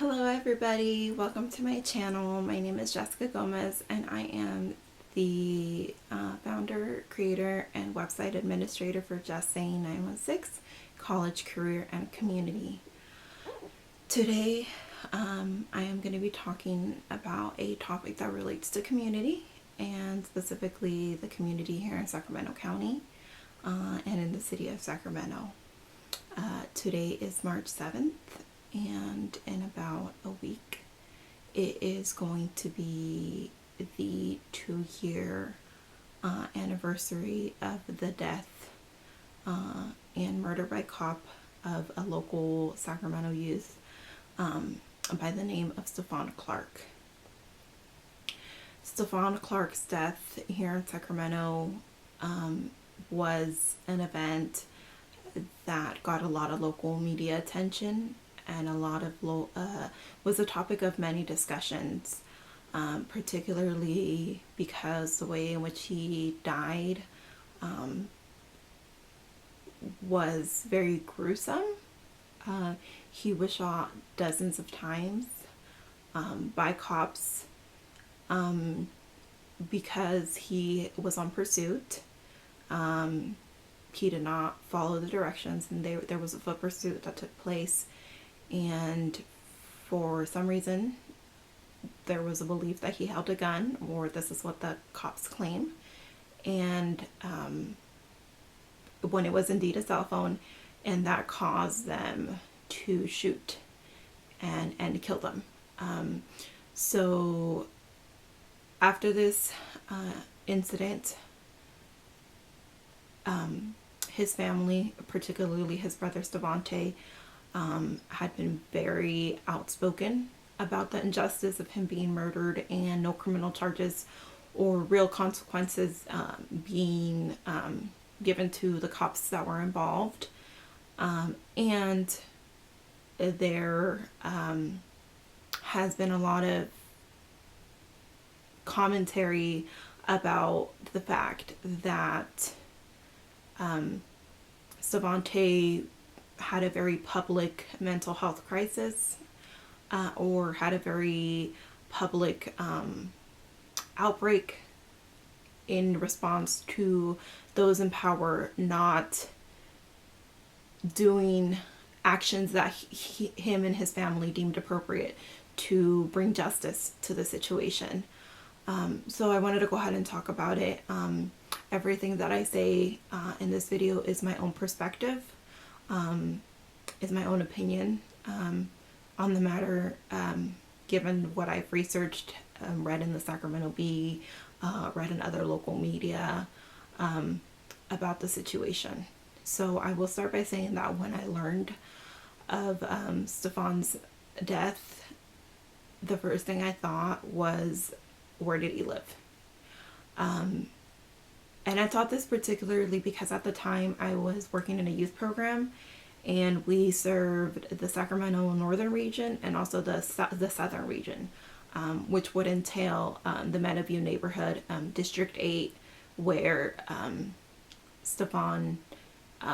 Hello everybody, welcome to my channel. My name is Jessica Gomez and I am the founder, creator, and website administrator for Just Saying 916 College, Career, and Community. Today I am going to be talking about a topic that relates to community and specifically the community here in Sacramento County and in the city of Sacramento. Today is March 7th. And in about a week, it is going to be the 2-year anniversary of the death and murder by cop of a local Sacramento youth by the name of Stephon Clark. Stephon Clark's death here in Sacramento was an event that got a lot of local media attention and a lot of was a topic of many discussions, particularly because the way in which he died was very gruesome. He was shot dozens of times by cops because he was on pursuit. He did not follow the directions, and there was a foot pursuit that took place. And for some reason, there was a belief that he held a gun, or this is what the cops claim. And when it was indeed a cell phone, and that caused them to shoot and kill them. So after this incident, his family, particularly his brother Stephon, had been very outspoken about the injustice of him being murdered and no criminal charges or real consequences being given to the cops that were involved. And there has been a lot of commentary about the fact that Stephon had a very public mental health crisis or had a very public outbreak in response to those in power not doing actions that him and his family deemed appropriate to bring justice to the situation. So I wanted to go ahead and talk about it. Everything that I say in this video is my own perspective. Is my own opinion on the matter, given what I've researched, read in the Sacramento Bee, read in other local media about the situation. So I will start by saying that when I learned of Stephon's death, the first thing I thought was, where did he live? And I thought this particularly because at the time I was working in a youth program, and we served the Sacramento northern region and also the southern region, which would entail the Meadowview neighborhood, District 8, where Stephon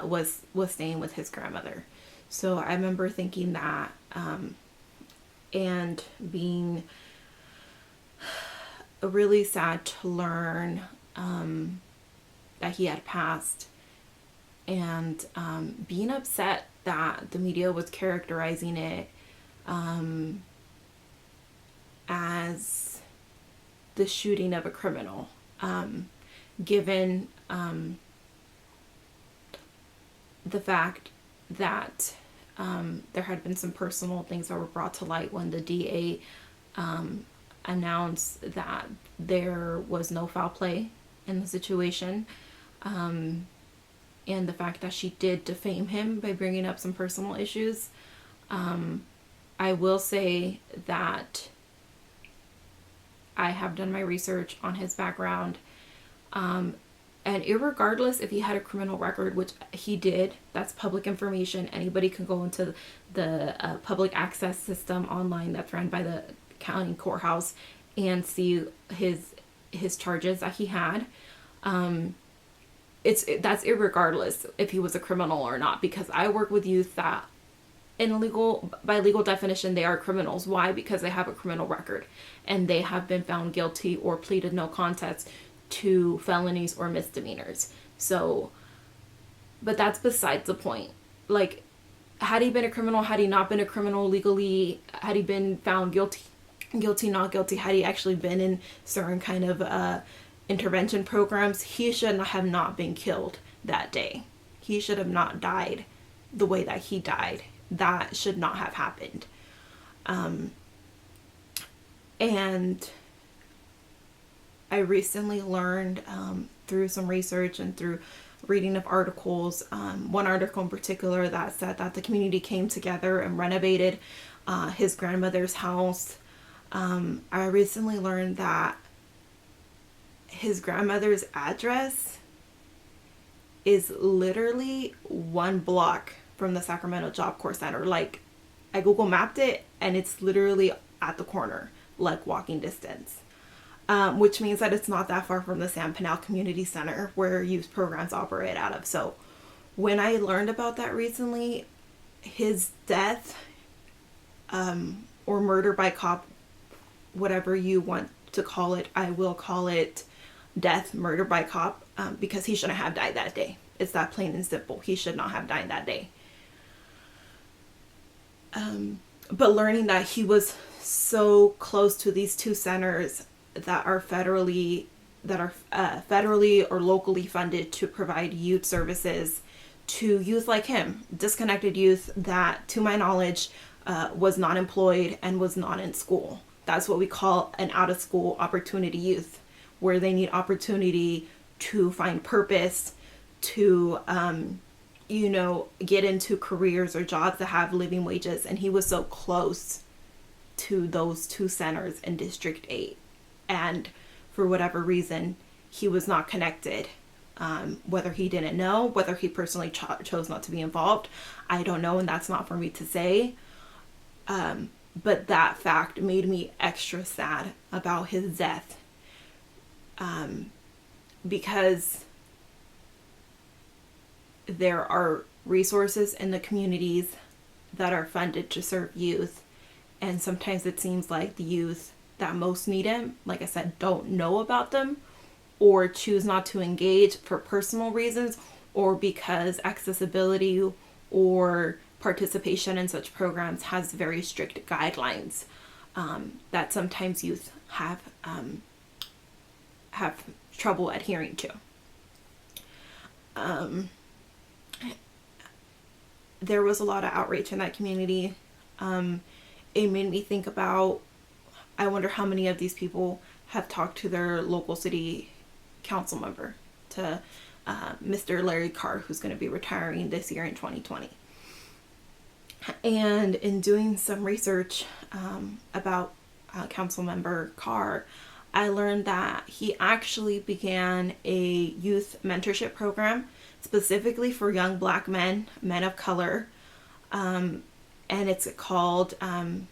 was staying with his grandmother. So I remember thinking that and being really sad to learn that he had passed, and being upset that the media was characterizing it as the shooting of a criminal, given the fact that there had been some personal things that were brought to light when the DA announced that there was no foul play in the situation. And the fact that she did defame him by bringing up some personal issues. I will say that I have done my research on his background. And irregardless if he had a criminal record, which he did, that's public information. Anybody can go into the public access system online that's run by the county courthouse and see his charges that he had. That's irregardless if he was a criminal or not, because I work with youth that by legal definition, they are criminals. Why? Because they have a criminal record and they have been found guilty or pleaded no contest to felonies or misdemeanors. So, but that's besides the point. Like, had he been a criminal, had he not been a criminal legally, had he been found guilty, not guilty, had he actually been in certain kind of intervention programs, he should have not been killed that day. He should have not died the way that he died. That should not have happened. And I recently learned through some research and through reading of articles, one article in particular that said that the community came together and renovated his grandmother's house. I recently learned that his grandmother's address is literally 1 block from the Sacramento Job Corps Center. Like, I Google mapped it and it's literally at the corner, like walking distance. Which means that it's not that far from the San Pinal Community Center where youth programs operate out of. So when I learned about that recently, his death, or murder by cop, whatever you want to call it, I will call it death, murder by cop, because he shouldn't have died that day. It's that plain and simple. He should not have died that day. But learning that he was so close to these 2 centers that are federally or locally funded to provide youth services to youth like him, disconnected youth that, to my knowledge, was not employed and was not in school. That's what we call an out-of-school opportunity youth, where they need opportunity to find purpose, to get into careers or jobs that have living wages. And he was so close to those 2 centers in District 8. And for whatever reason, he was not connected. Whether he didn't know, whether he personally chose not to be involved, I don't know, and that's not for me to say. But that fact made me extra sad about his death. Because there are resources in the communities that are funded to serve youth. And sometimes it seems like the youth that most need him, like I said, don't know about them or choose not to engage for personal reasons or because accessibility or participation in such programs has very strict guidelines that sometimes youth have trouble adhering to. There was a lot of outrage in that community. It made me think about, I wonder how many of these people have talked to their local city council member, to Mr. Larry Carr, who's going to be retiring this year in 2020. And in doing some research about council member Carr, I learned that he actually began a youth mentorship program specifically for young Black men of color. And it's called, and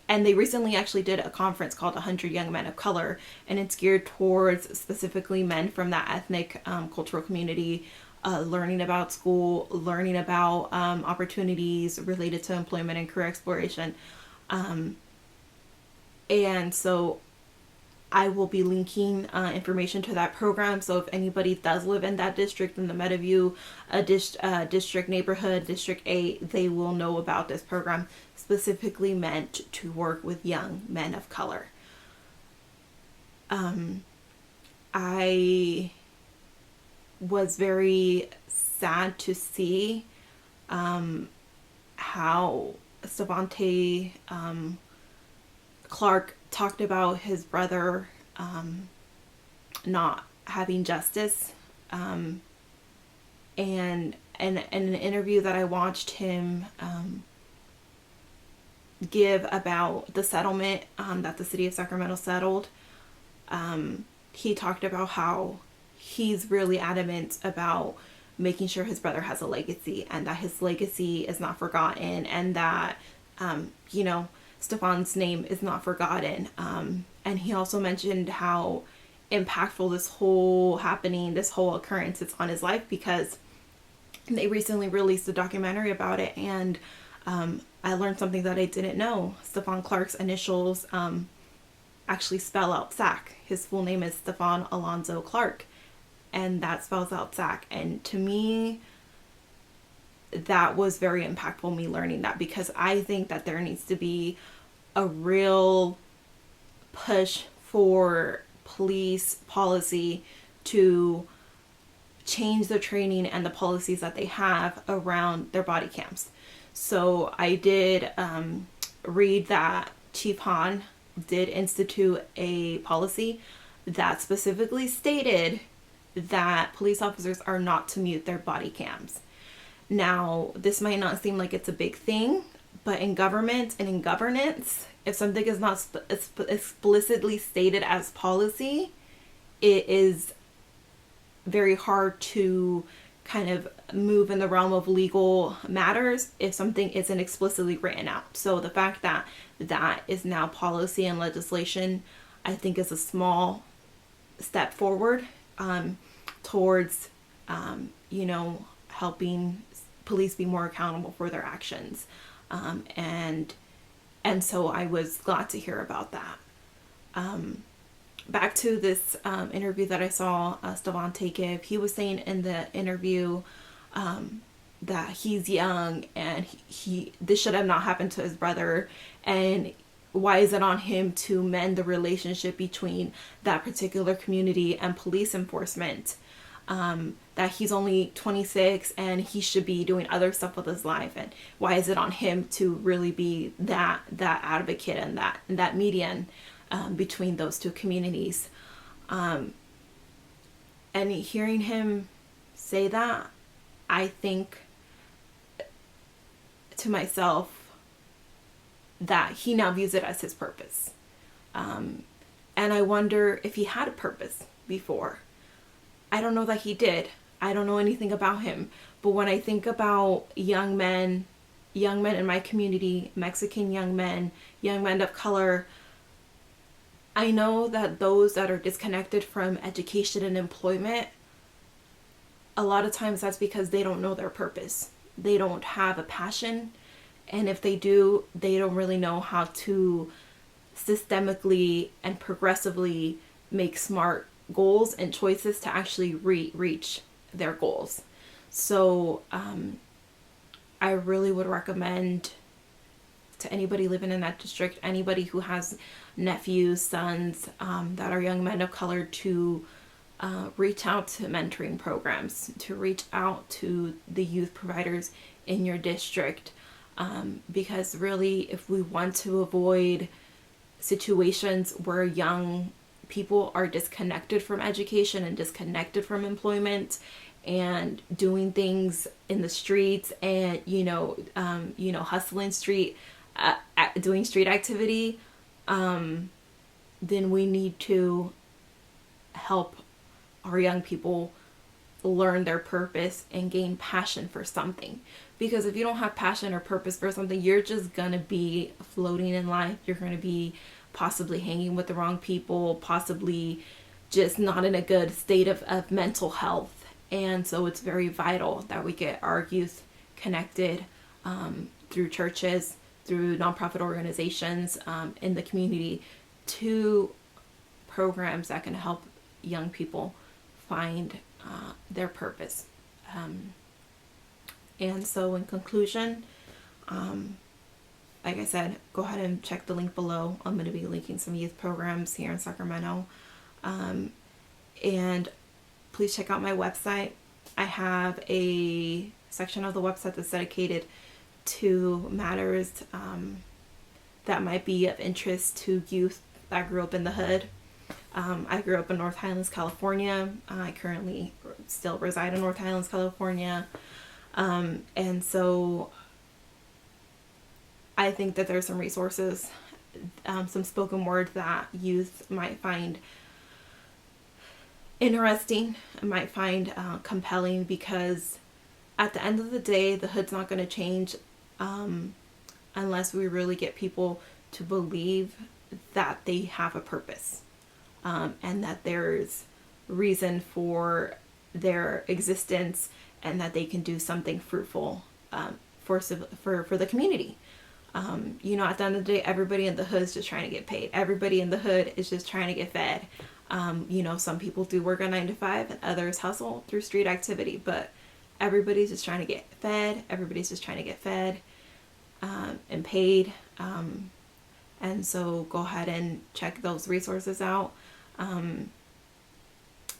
they recently actually did a conference called 100 Young Men of Color, and it's geared towards specifically men from that ethnic cultural community, learning about school, learning about opportunities related to employment and career exploration. And so I will be linking information to that program. So if anybody does live in that district, in the Meadowview district neighborhood, District 8, they will know about this program specifically meant to work with young men of color. I was very sad to see how Stephon Clark talked about his brother not having justice, and in an interview that I watched him give about the settlement that the city of Sacramento settled, he talked about how he's really adamant about making sure his brother has a legacy and that his legacy is not forgotten, and that Stephon's name is not forgotten. And he also mentioned how impactful this whole occurrence is on his life, because they recently released a documentary about it, and I learned something that I didn't know. Stephon Clark's initials actually spell out SAC. His full name is Stephon Alonzo Clark, and that spells out SAC. And to me, that was very impactful, me learning that, because I think that there needs to be a real push for police policy to change the training and the policies that they have around their body cams. So I did read that Chief Hahn did institute a policy that specifically stated that police officers are not to mute their body cams. Now, this might not seem like it's a big thing, but in government and in governance, if something is not explicitly stated as policy, it is very hard to kind of move in the realm of legal matters if something isn't explicitly written out. So the fact that that is now policy and legislation, I think is a small step forward towards, helping police be more accountable for their actions. And so I was glad to hear about that. Back to this interview that I saw Stephon give, he was saying in the interview that he's young and this should have not happened to his brother, and why is it on him to mend the relationship between that particular community and police enforcement? That he's only 26 and he should be doing other stuff with his life, and why is it on him to really be that advocate and that median between those two communities? And hearing him say that, I think to myself that he now views it as his purpose. And I wonder if he had a purpose before. I don't know that he did. I don't know anything about him. But when I think about young men in my community, Mexican young men of color, I know that those that are disconnected from education and employment, a lot of times that's because they don't know their purpose. They don't have a passion. And if they do, they don't really know how to systemically and progressively make smart goals and choices to actually reach their goals. So I really would recommend to anybody living in that district, anybody who has nephews, sons that are young men of color, to reach out to mentoring programs, to reach out to the youth providers in your district. Because really, if we want to avoid situations where young people are disconnected from education and disconnected from employment and doing things in the streets and, hustling doing street activity, then we need to help our young people learn their purpose and gain passion for something. Because if you don't have passion or purpose for something, you're just going to be floating in life. You're going to be possibly hanging with the wrong people, possibly just not in a good state of mental health. And so it's very vital that we get our youth connected through churches, through nonprofit organizations in the community, to programs that can help young people find their purpose. And so in conclusion, like I said, go ahead and check the link below. I'm going to be linking some youth programs here in Sacramento. And please check out my website. I have a section of the website that's dedicated to matters that might be of interest to youth that grew up in the hood. I grew up in North Highlands, California. I currently still reside in North Highlands, California. And so I think that there's some resources, some spoken word that youth might find interesting, might find compelling, because at the end of the day, the hood's not going to change unless we really get people to believe that they have a purpose, and that there's reason for their existence, and that they can do something fruitful for the community. You know, at the end of the day, everybody in the hood is just trying to get paid. Everybody in the hood is just trying to get fed. You know, some people do work a 9 to 5 and others hustle through street activity, but everybody's just trying to get fed. Everybody's just trying to get fed and paid. And so go ahead and check those resources out.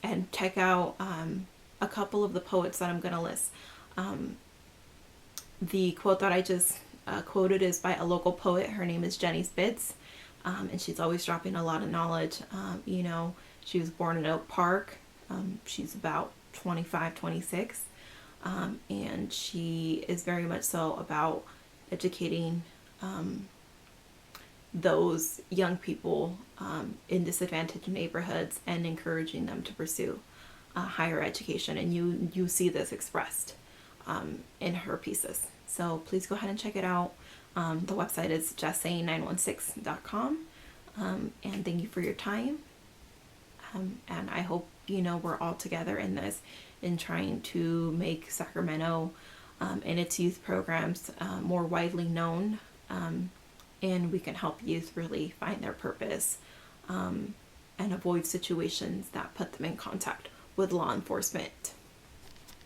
And check out a couple of the poets that I'm going to list. The quote that I just quoted is by a local poet. Her name is Jenny Spitz, and she's always dropping a lot of knowledge. You know, she was born in Oak Park. She's about 25, 26, and she is very much so about educating those young people in disadvantaged neighborhoods and encouraging them to pursue higher education. And you see this expressed in her pieces. So please go ahead and check it out. The website is justsaying916.com. And thank you for your time. And I hope, you know, we're all together in this, in trying to make Sacramento and its youth programs more widely known. And we can help youth really find their purpose and avoid situations that put them in contact with law enforcement.